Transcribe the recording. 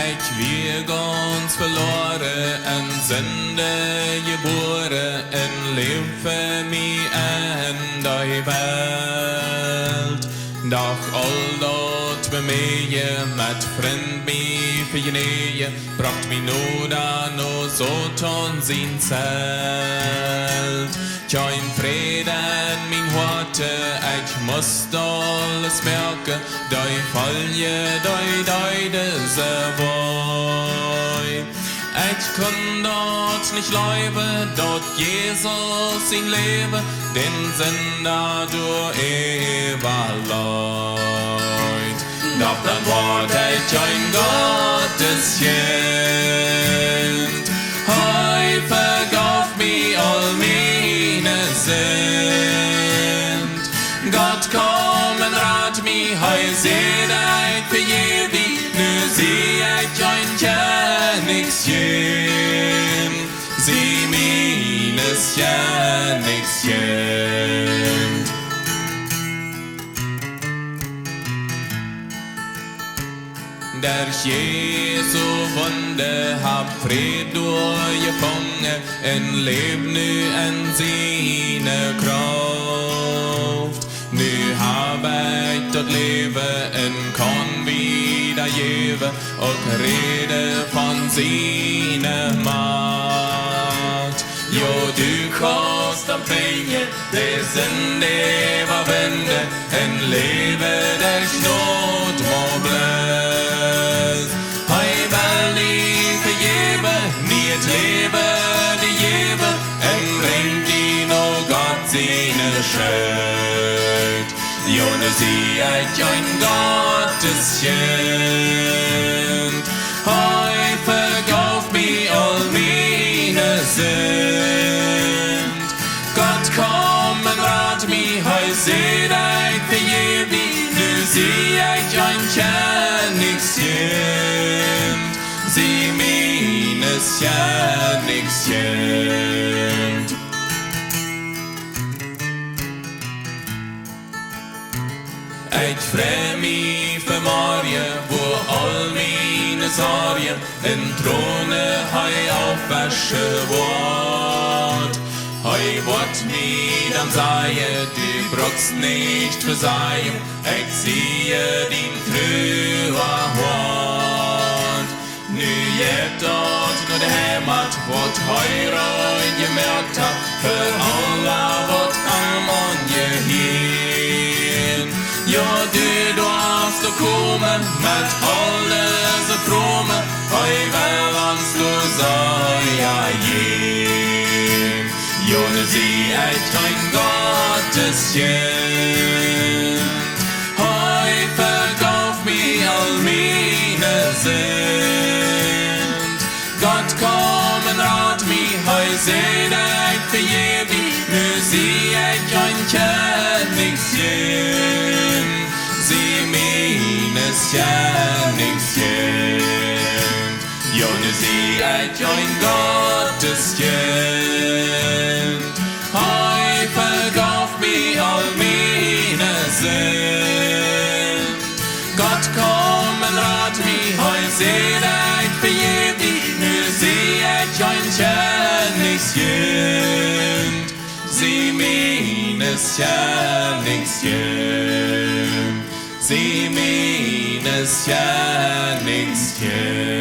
Ik wie ganz verloren en Sünde geboren en leef für mich in die Welt. Doch all dat bij mij met vriend mij vergenegen, bracht mij nu dan no zo ton zijn zelt. Kein Frieden in mein Harte, ich muss alles merken, dei Falje, dei diese Woi. Ich kann dort nicht leben, dort Jesus in Leben, den Sender du überleut. Doch dann ward ich ein Gotteskind, heu vergauf mich all meine Sünd. Gott komm und rat mich, heu seht ich für ewig, nu sieh ich ein Königschen, sieh meines Königschen. Der Jesu Wunde hab Fried durchgefangen, en lebt nu en seine Kraft. Nu hab ich dort Leben en kann wieder geben, och rede von seiner Macht. Jo, du kannst am Finger des Sünde überwinden, en lebe dich not more bless. Hei will die vergeben, nie et Lebe die geben, en bringt die no Gott seine Schuld. Jo, nu sieh ich ein Gotteskind, hei vergauf mich all meine Sünd. Gott komm und rat mich, hei seht ich für ewig, nu sieh ich ein Königskind, sieh meines Königskind. Ich freu mich für morgen, wo all meine Sorgen in Throne hei aufwäsche Wort. Hei wort mir dann seie, du brauchst nicht verseihen, ich siehe den früher Hort. Nu geht dort nur der Heimat, wort heuer und gemerkt hab, für alle wort am und gehirn. Ja, du darfst doch kommen mit alles so fromme, hei will uns du sei ja jen. Ja, nu sieh ich dein Gotteskind, hei vergauf mich all meine Sünd. Gott komm und rat mich, hei seht ich für ewig, nu sieh ich ein Königskind, sieh meines Königskind. Jo, nu sieh ich ein Gotteskind, hei vergauf mich all meine Sünd. Gott komm und rat mich, hei seht ich für ewig, nu sieh ich ein Königskind, sieh meines Königskind, sieh meines Königskind.